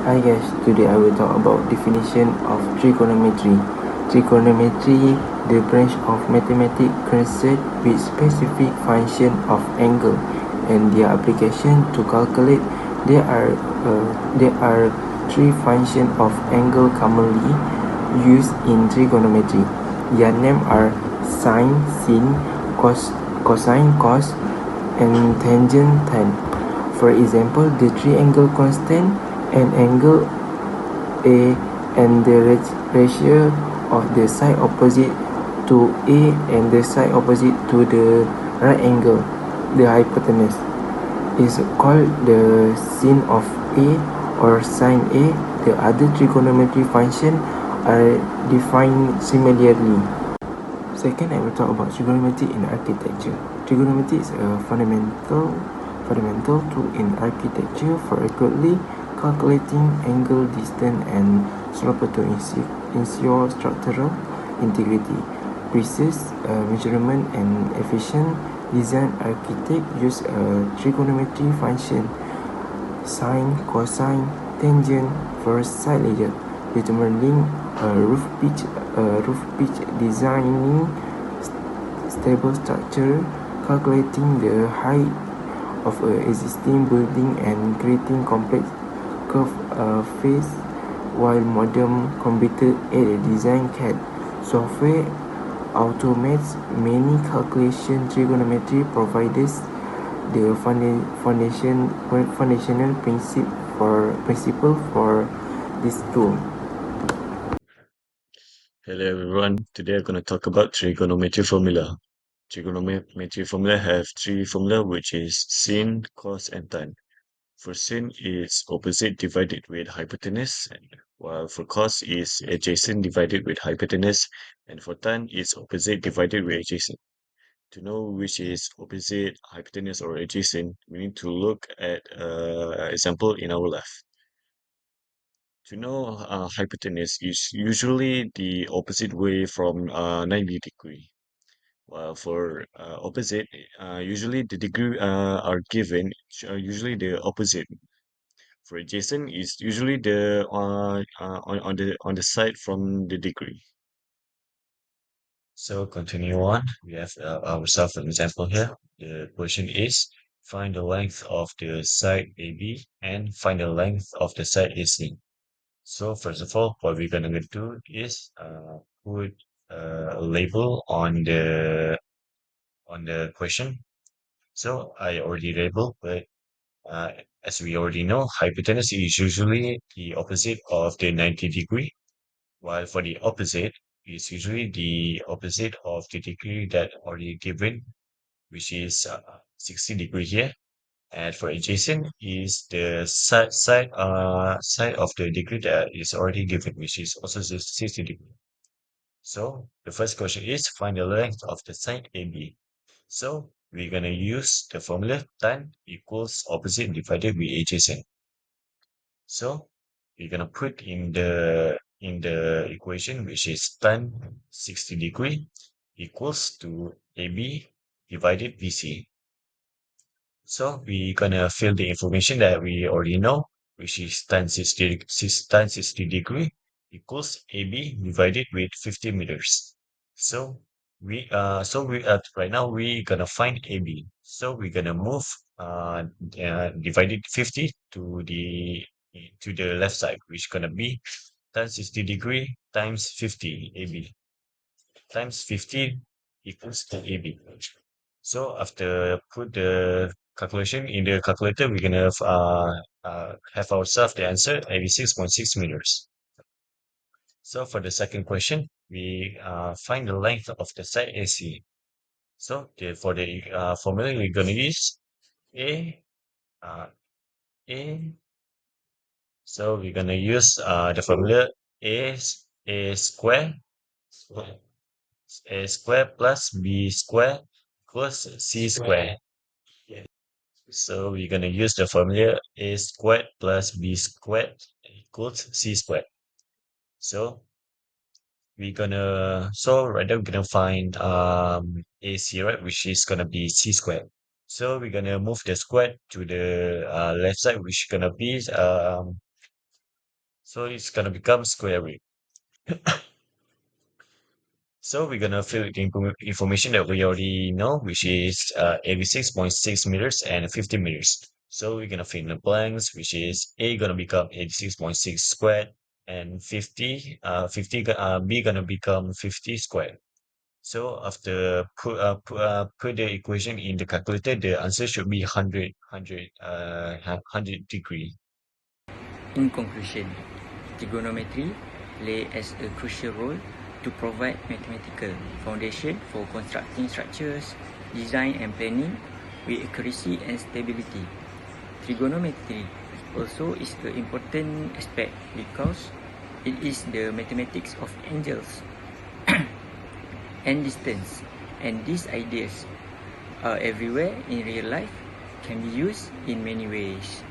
Hi guys, today I will talk about definition of trigonometry. Trigonometry, the branch of mathematics concerned with specific function of angle and their application to calculate. There are three functions of angle commonly used in trigonometry. Their names are sine, sin, cosine, cos, and tangent, tan. For example, the triangle constant and angle A and the ratio of the side opposite to A and the side opposite to the right angle, the hypotenuse, is called the sin of A or sine A. The other trigonometry functions are defined similarly. Second, I will talk about trigonometry in architecture. Trigonometry is a fundamental tool in architecture for accurately calculating angle, distance, and slope to ensure structural integrity. Precise measurement and efficient design. Architects use a trigonometry function sine, cosine, tangent for side layer, determining roof pitch, designing stable structure, calculating the height of an existing building, and creating complex curve face, while modern computer aid design CAD software automates many calculation. Trigonometry provides the foundational principle for this tool. Hello everyone. Today I'm going to talk about trigonometry formula. Trigonometry formula have three formula which is sin, cos and tan. For sin is opposite divided with hypotenuse, while for cos is adjacent divided with hypotenuse, and for tan is opposite divided with adjacent. To know which is opposite, hypotenuse or adjacent, we need to look at example in our left. To know hypotenuse is usually the opposite way from 90 degree. While for opposite, usually the degree are given, usually the opposite. For adjacent is usually the on the side from the degree. So continue on. We have ourselves an example here. The question is find the length of the side AB and find the length of the side AC. So first of all, what we're gonna do is put a label on the question. So I already labeled, but as we already know, hypotenuse is usually the opposite of the 90 degree, while for the opposite is usually the opposite of the degree that already given, which is 60 degree here. And for adjacent is the side of the degree that is already given, which is also 60 degree. So the first question is find the length of the side AB. So we're gonna use the formula tan equals opposite divided by adjacent. So we're gonna put in the equation which is tan 60 degree equals to AB divided BC. So we're gonna fill the information that we already know, which is tan 60 degree equals AB divided with 50 meters. So we right now we gonna find AB. So we're gonna move divided 50 to the left side, which gonna be tan 60 degree times 50 AB times 50 equals to AB. So after put the calculation in the calculator, we're gonna have ourselves the answer 86.6 meters. So for the second question, we find the length of the side AC. So for the formula, we're gonna use A uh, A. So we're gonna use the formula A square A square plus B square plus C square. So we're gonna use the formula A squared plus B squared equals C squared. So right now we're gonna find AC, right, which is gonna be C squared. So we're gonna move the squared to the left side, which is gonna be So it's gonna become square root. So we're gonna fill the information that we already know, which is 86.6 meters and 50 meters. So we're gonna fill in the blanks, which is A gonna become 86.6 squared and 50 B gonna become 50 squared. So after put the equation in the calculator, the answer should be 100 degree. In conclusion, trigonometry plays as a crucial role to provide mathematical foundation for constructing structures, design and planning with accuracy and stability. Trigonometry also is an important aspect because it is the mathematics of angles and distance, and these ideas are everywhere in real life, can be used in many ways.